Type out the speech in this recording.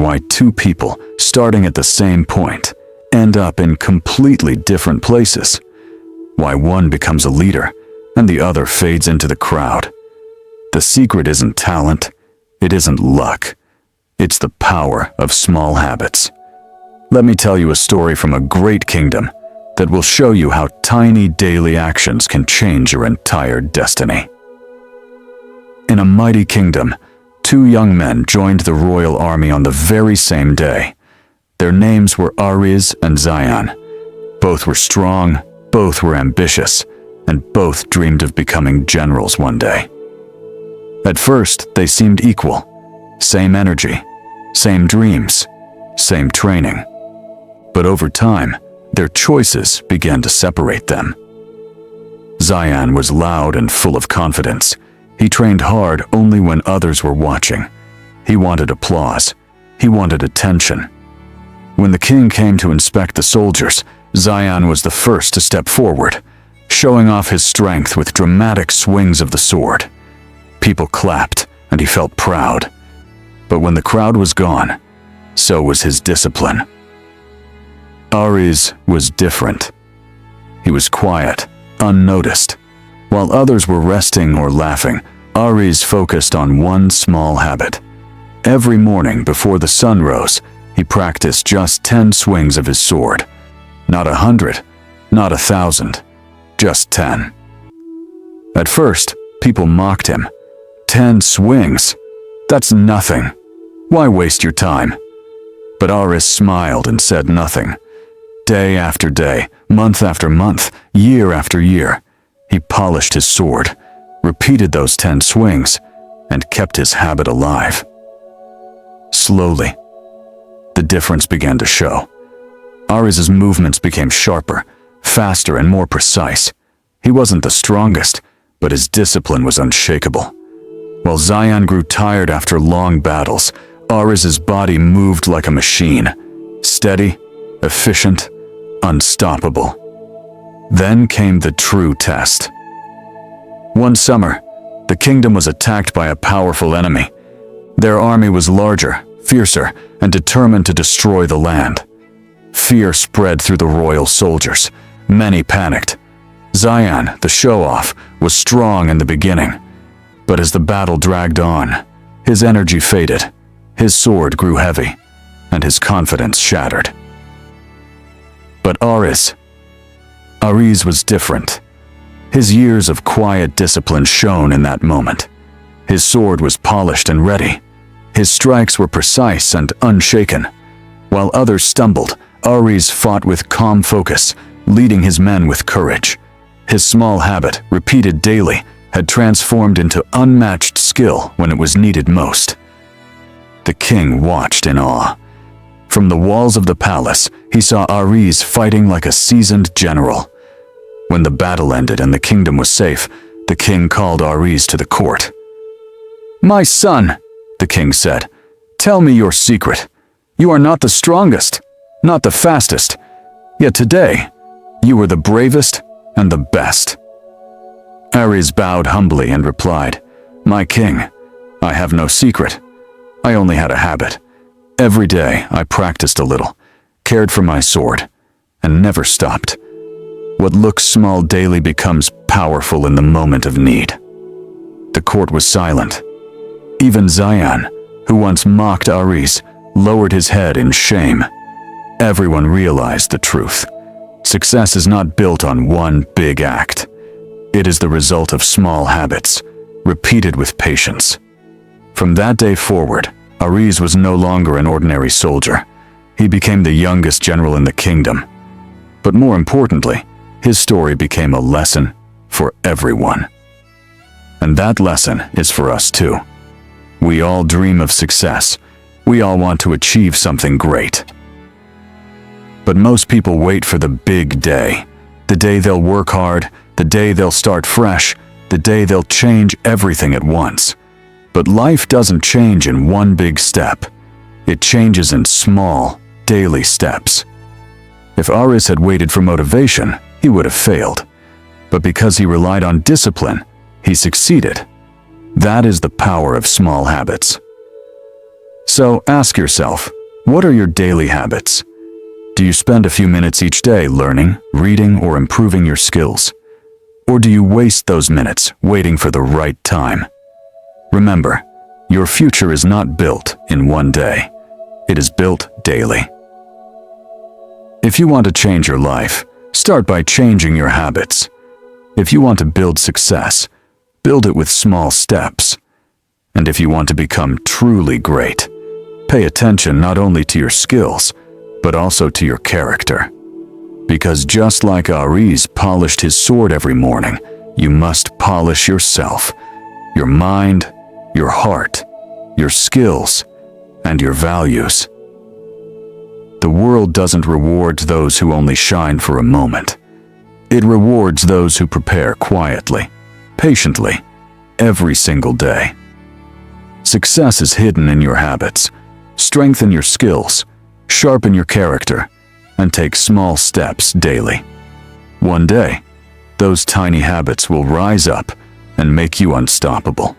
why two people, starting at the same point, end up in completely different places. Why one becomes a leader and the other fades into the crowd. The secret isn't talent, it isn't luck. It's the power of small habits. Let me tell you a story from a great kingdom that will show you how tiny daily actions can change your entire destiny. In a mighty kingdom, two young men joined the royal army on the very same day. Their names were Ariz and Zion. Both were strong, both were ambitious, and both dreamed of becoming generals one day. At first, they seemed equal. Same energy, same dreams, same training. But over time, their choices began to separate them. Zion was loud and full of confidence. He trained hard only when others were watching. He wanted applause. He wanted attention. When the king came to inspect the soldiers, Zion was the first to step forward, showing off his strength with dramatic swings of the sword. People clapped, and he felt proud. But when the crowd was gone, so was his discipline. Ariz was different. He was quiet, unnoticed. While others were resting or laughing, Ariz focused on one small habit. Every morning before the sun rose, he practiced just 10 swings of his sword. Not 100, not 1,000, just 10. At first, people mocked him. 10 swings? That's nothing. Why waste your time? But Ariz smiled and said nothing. Day after day, month after month, year after year, he polished his sword, repeated those 10 swings, and kept his habit alive. Slowly, the difference began to show. Ariz's movements became sharper, faster, and more precise. He wasn't the strongest, but his discipline was unshakable. While Zion grew tired after long battles, Ariz's body moved like a machine, steady, efficient, unstoppable. Then came the true test. One summer, the kingdom was attacked by a powerful enemy. Their army was larger, fiercer, and determined to destroy the land. Fear spread through the royal soldiers. Many panicked. Zion, the show-off, was strong in the beginning. But as the battle dragged on, his energy faded, his sword grew heavy, and his confidence shattered. But Ariz was different. His years of quiet discipline shone in that moment. His sword was polished and ready. His strikes were precise and unshaken. While others stumbled, Ariz fought with calm focus, leading his men with courage. His small habit, repeated daily, had transformed into unmatched skill when it was needed most. The king watched in awe. From the walls of the palace, he saw Ariz fighting like a seasoned general. When the battle ended and the kingdom was safe, the king called Ariz to the court. "My son," the king said, "tell me your secret. You are not the strongest, not the fastest, yet today, you were the bravest and the best." Ariz bowed humbly and replied, "My king, I have no secret. I only had a habit. Every day I practiced a little, cared for my sword, and never stopped. What looks small daily becomes powerful in the moment of need." The court was silent. Even Zion, who once mocked Ariz, lowered his head in shame. Everyone realized the truth. Success is not built on one big act. It is the result of small habits, repeated with patience. From that day forward, Ariz was no longer an ordinary soldier. He became the youngest general in the kingdom. But more importantly, his story became a lesson for everyone. And that lesson is for us too. We all dream of success. We all want to achieve something great. But most people wait for the big day, the day they'll work hard, the day they'll start fresh, the day they'll change everything at once. But life doesn't change in one big step. It changes in small, daily steps. If Ariz had waited for motivation, he would have failed. But because he relied on discipline, he succeeded. That is the power of small habits. So ask yourself, What are your daily habits? Do you spend a few minutes each day learning, reading, or improving your skills? Or do you waste those minutes waiting for the right time? Remember, your future is not built in one day. It is built daily. If you want to change your life, start by changing your habits. If you want to build success, build it with small steps. And if you want to become truly great, pay attention not only to your skills, but also to your character. Because just like Ares polished his sword every morning, you must polish yourself, your mind, your heart, your skills, and your values. The world doesn't reward those who only shine for a moment. It rewards those who prepare quietly, patiently, every single day. Success is hidden in your habits. Strengthen your skills, sharpen your character, and take small steps daily. One day, those tiny habits will rise up and make you unstoppable.